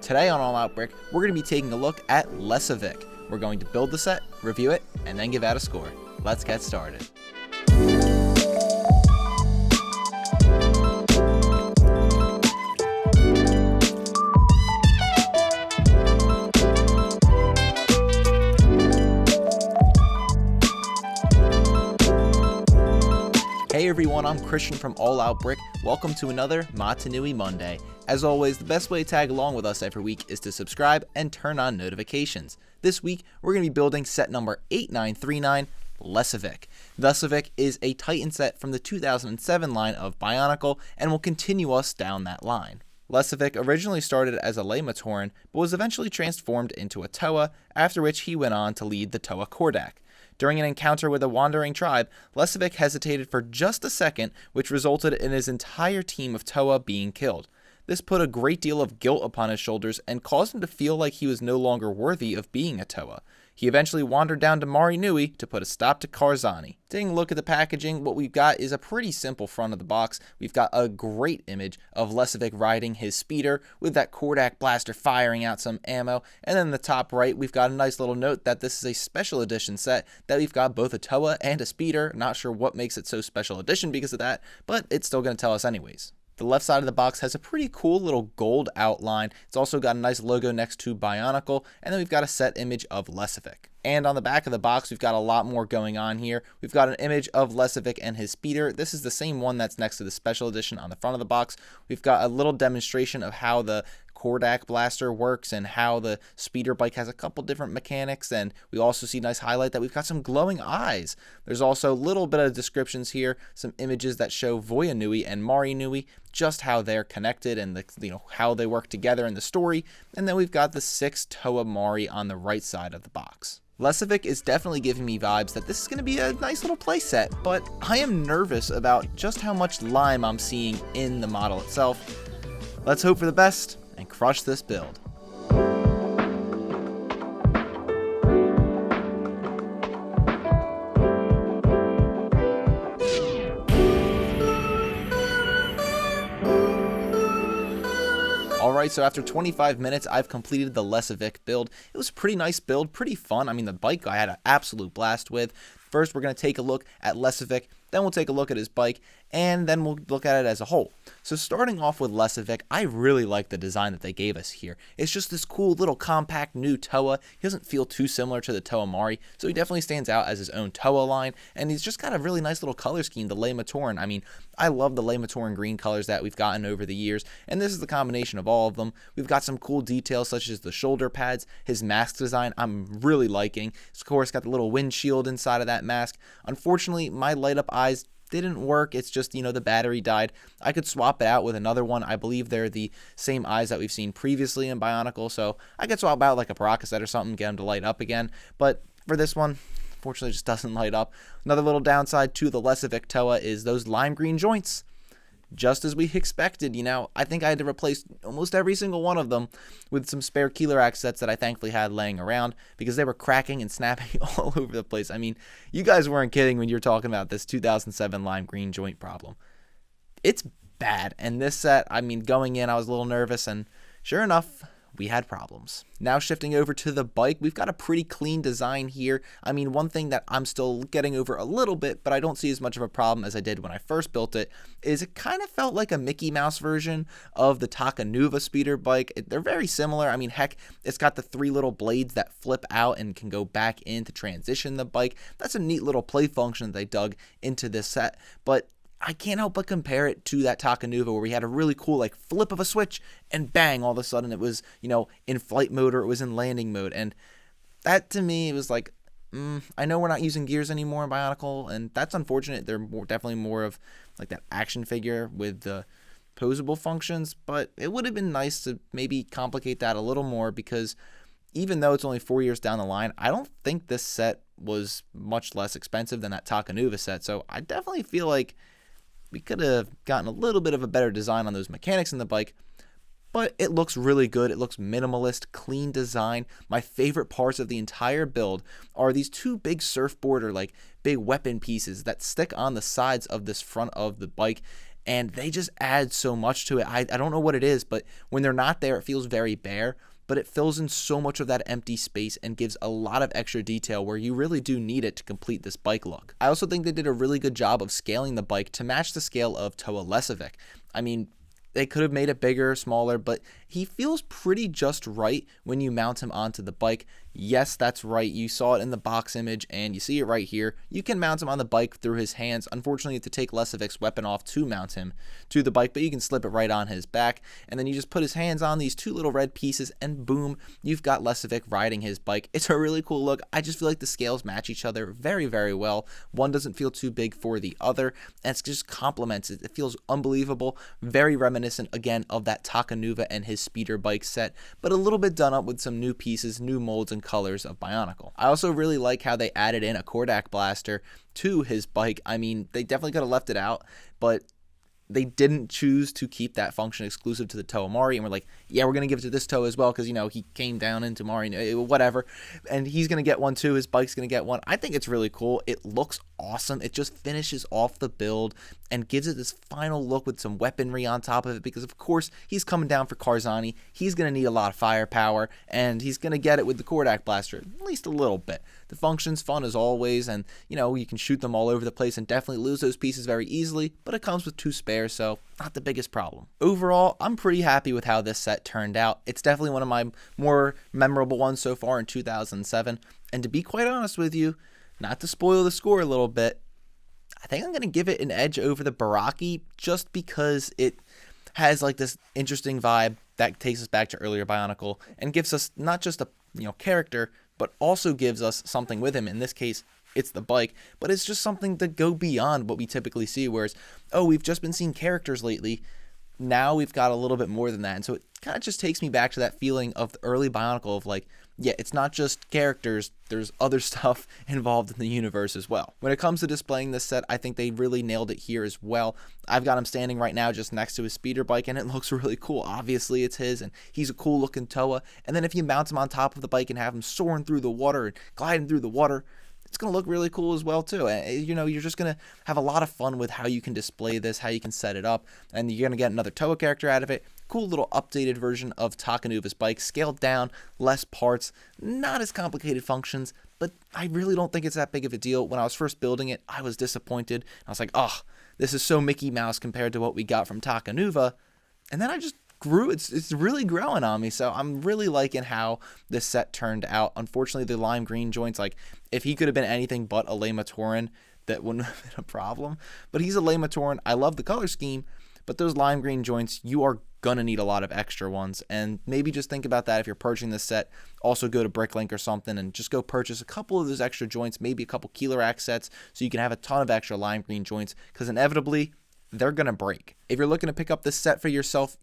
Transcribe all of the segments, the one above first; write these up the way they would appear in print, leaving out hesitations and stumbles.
Today on All Out Brick, we're going to be taking a look at Lesovikk. We're going to build the set, review it, and then give out a score. Let's get started. Hey everyone, I'm Christian from All Out Brick. Welcome to another Mata Nui Monday. As always, the best way to tag along with us every week is to subscribe and turn on notifications. This week, we're going to be building set number 8939, Lesovikk. Lesovikk is a Titan set from the 2007 line of Bionicle and will continue us down that line. Lesovikk originally started as a Le-Matoran, but was eventually transformed into a Toa, after which he went on to lead the Toa Cordak. During an encounter with a wandering tribe, Lesovikk hesitated for just a second, which resulted in his entire team of Toa being killed. This put a great deal of guilt upon his shoulders and caused him to feel like he was no longer worthy of being a Toa. He eventually wandered down to Mahri Nui to put a stop to Karzahni. Taking a look at the packaging, what we've got is a pretty simple front of the box. We've got a great image of Lesovikk riding his speeder with that Cordak blaster firing out some ammo. And then in the top right, we've got a nice little note that this is a special edition set, that we've got both a Toa and a speeder. Not sure what makes it so special edition because of that, but it's still going to tell us anyways. The left side of the box has a pretty cool little gold outline. It's also got a nice logo next to Bionicle, and then we've got a set image of Lesovikk. And on the back of the box, we've got a lot more going on here. We've got an image of Lesovikk and his speeder. This is the same one that's next to the special edition on the front of the box. We've got a little demonstration of how the Cordak blaster works and how the speeder bike has a couple different mechanics, and we also see nice highlight that we've got some glowing eyes. There's also a little bit of descriptions here, some images that show Toa Nui and Mahri Nui, just how they're connected and how they work together in the story, and then we've got the 6 Toa Mahri on the right side of the box. Lesovikk is definitely giving me vibes that this is going to be a nice little play set, but I am nervous about just how much lime I'm seeing in the model itself. Let's hope for the best and crush this build. Alright, so after 25 minutes, I've completed the Lesovikk build. It was a pretty nice build, pretty fun. I mean, the bike I had an absolute blast with. First, we're going to take a look at Lesovikk, then we'll take a look at his bike, and then we'll look at it as a whole. So starting off with Lesovikk, I really like the design that they gave us here. It's just this cool little compact new Toa. He doesn't feel too similar to the Toa Mahri, so he definitely stands out as his own Toa line, and he's just got a really nice little color scheme, the Le-Matoran. I mean, I love the Le-Matoran green colors that we've gotten over the years, and this is the combination of all of them. We've got some cool details such as the shoulder pads, his mask design I'm really liking. Of course, got the little windshield inside of that mask. Unfortunately, my light up eyes didn't work. It's just, the battery died. I could swap it out with another one. I believe they're the same eyes that we've seen previously in Bionicle, so I could swap out like a Peroxide or something, get them to light up again. But for this one, unfortunately, it just doesn't light up. Another little downside to the Lesovikk Toa is those lime green joints. Just as we expected, I think I had to replace almost every single one of them with some spare Keeler sets that I thankfully had laying around because they were cracking and snapping all over the place. I mean, you guys weren't kidding when you were talking about this 2007 lime green joint problem. It's bad, and this set, going in, I was a little nervous, and sure enough, we had problems. Now shifting over to the bike, we've got a pretty clean design here. One thing that I'm still getting over a little bit, but I don't see as much of a problem as I did when I first built it, is it kind of felt like a Mickey Mouse version of the Toa Nuva speeder bike. They're very similar. Heck, it's got the 3 little blades that flip out and can go back in to transition the bike. That's a neat little play function that they dug into this set, but I can't help but compare it to that Toa Nuva where we had a really cool flip of a switch and bang, all of a sudden it was, in flight mode or it was in landing mode. And that to me, it was like, I know we're not using gears anymore in Bionicle, and that's unfortunate. They're definitely more of like that action figure with the posable functions, but it would have been nice to maybe complicate that a little more because even though it's only 4 years down the line, I don't think this set was much less expensive than that Toa Nuva set. So I definitely feel like we could have gotten a little bit of a better design on those mechanics in the bike, but it looks really good. It looks minimalist, clean design. My favorite parts of the entire build are these 2 big surfboard or big weapon pieces that stick on the sides of this front of the bike. and they just add so much to it. I don't know what it is, but when they're not there, it feels very bare, but it fills in so much of that empty space and gives a lot of extra detail where you really do need it to complete this bike look. I also think they did a really good job of scaling the bike to match the scale of Toa Lesovikk. I mean, they could have made it bigger, smaller, but he feels pretty just right when you mount him onto the bike. Yes, that's right. You saw it in the box image, and you see it right here. You can mount him on the bike through his hands. Unfortunately, you have to take Lesovikk's weapon off to mount him to the bike, but you can slip it right on his back, and then you just put his hands on these two little red pieces, and boom, you've got Lesovikk riding his bike. It's a really cool look. I just feel like the scales match each other very, very well. One doesn't feel too big for the other, and it just complements it. It feels unbelievable, very reminiscent, again, of that Takanuva and his speeder bike set, but a little bit done up with some new pieces, new molds, and colors of Bionicle. I also really like how they added in a Cordak blaster to his bike. I mean, they definitely could have left it out, but they didn't choose to keep that function exclusive to the Toa Mahri, and we're like, yeah, we're going to give it to this Toa as well, because, you know, he came down into Mahri, whatever, and he's going to get one too, his bike's going to get one. I think it's really cool. It looks awesome. It just finishes off the build and gives it this final look with some weaponry on top of it, because of course he's coming down for Karzahni. He's going to need a lot of firepower, and he's going to get it with the Cordak blaster, at least a little bit. The function's fun as always, and you know, you can shoot them all over the place and definitely lose those pieces very easily, but it comes with 2 spares, so not the biggest problem. Overall, I'm pretty happy with how this set turned out. It's definitely one of my more memorable ones so far in 2007, and to be quite honest with you, not to spoil the score a little bit, I think I'm going to give it an edge over the Baraki just because it has like this interesting vibe that takes us back to earlier Bionicle and gives us not just a character, but also gives us something with him. In this case, it's the bike, but it's just something to go beyond what we typically see, whereas, oh, we've just been seeing characters lately. Now we've got a little bit more than that, and so it kind of just takes me back to that feeling of the early Bionicle of like, yeah, it's not just characters, there's other stuff involved in the universe as well. When it comes to displaying this set, I think they really nailed it here as well. I've got him standing right now just next to his speeder bike, and it looks really cool. Obviously, it's his, and he's a cool looking Toa, and then if you mount him on top of the bike and have him soaring through the water and gliding through the water, it's going to look really cool as well too. And you're just going to have a lot of fun with how you can display this, how you can set it up, and you're going to get another Toa character out of it. Cool little updated version of Takanuva's bike, scaled down, less parts, not as complicated functions, but I really don't think it's that big of a deal. When I was first building it, I was disappointed. I was like, oh, this is so Mickey Mouse compared to what we got from Takanuva. And then I just grew. It's really growing on me, so I'm really liking how this set turned out. Unfortunately, the lime green joints, like, if he could have been anything but a Le-Matoran, that wouldn't have been a problem, but he's a Le-Matoran. I love the color scheme, but those lime green joints, you are gonna need a lot of extra ones, and maybe just think about that if you're purchasing this set. Also go to Bricklink or something and just go purchase a couple of those extra joints, maybe a couple Keeler Axe sets, so you can have a ton of extra lime green joints, because inevitably they're gonna break. If you're looking to pick up this set for yourself,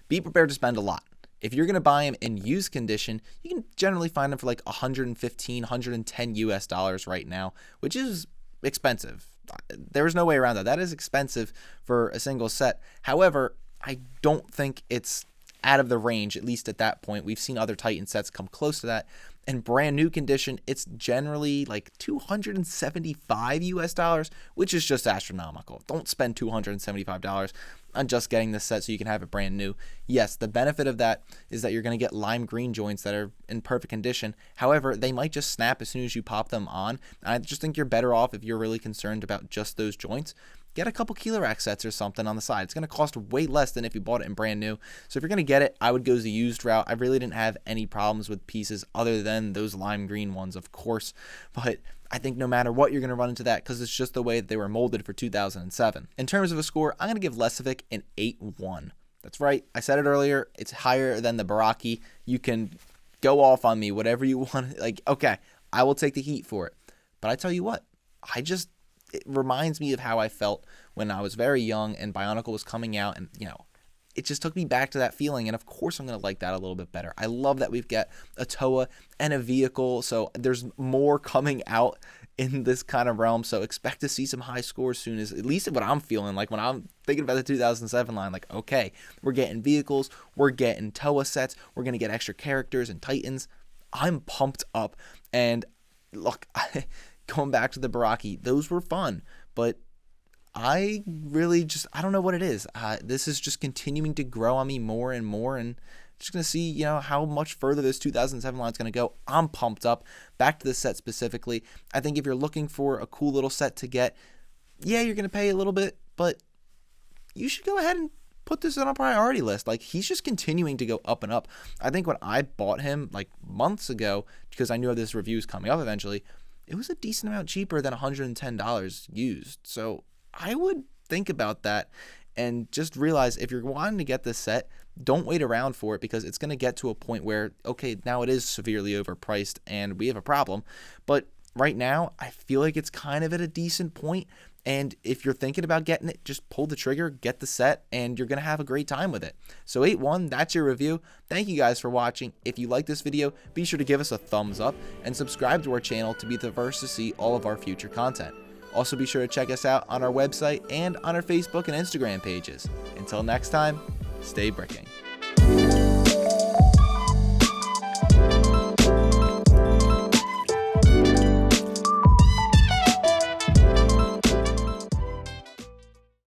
be prepared to spend a lot. If you're going to buy them in used condition, you can generally find them for like $115, $110 US right now, which is expensive. There's no way around that. That is expensive for a single set. However, I don't think it's out of the range, at least at that point. We've seen other Titan sets come close to that. In brand new condition, it's generally like $275 US, which is just astronomical. Don't spend $275 on just getting this set so you can have it brand new. Yes, the benefit of that is that you're going to get lime green joints that are in perfect condition. However, they might just snap as soon as you pop them on. I just think you're better off, if you're really concerned about just those joints, get a couple Keeler Axe sets or something on the side. It's going to cost way less than if you bought it in brand new. So if you're going to get it, I would go the used route. I really didn't have any problems with pieces other than those lime green ones, of course. But I think no matter what, you're going to run into that, because it's just the way that they were molded for 2007. In terms of a score, I'm going to give Lesovikk an 8-1. That's right. I said it earlier. It's higher than the Baraki. You can go off on me, whatever you want. Like, okay, I will take the heat for it. But I tell you what, it reminds me of how I felt when I was very young and Bionicle was coming out, and it just took me back to that feeling, and of course I'm going to like that a little bit better. I love that we've got a Toa and a vehicle, so there's more coming out in this kind of realm, so expect to see some high scores soon, as at least what I'm feeling like when I'm thinking about the 2007 line. Like, okay, we're getting vehicles, we're getting Toa sets, we're going to get extra characters and Titans. I'm pumped up, and look, going back to the Baraki, those were fun, but I really I don't know what it is. This is just continuing to grow on me more and more, and just going to see, how much further this 2007 line is going to go. I'm pumped up. Back to the set specifically. I think if you're looking for a cool little set to get, yeah, you're going to pay a little bit, but you should go ahead and put this on a priority list. Like, he's just continuing to go up and up. I think when I bought him like months ago, because I knew this review was coming up eventually, it was a decent amount cheaper than $110 used. So I would think about that and just realize, if you're wanting to get this set, don't wait around for it, because it's going to get to a point where, okay, now it is severely overpriced and we have a problem. But right now, I feel like it's kind of at a decent point. And if you're thinking about getting it, just pull the trigger, get the set, and you're going to have a great time with it. So 8-1, that's your review. Thank you guys for watching. If you like this video, be sure to give us a thumbs up and subscribe to our channel to be the first to see all of our future content. Also, be sure to check us out on our website and on our Facebook and Instagram pages. Until next time, stay bricking.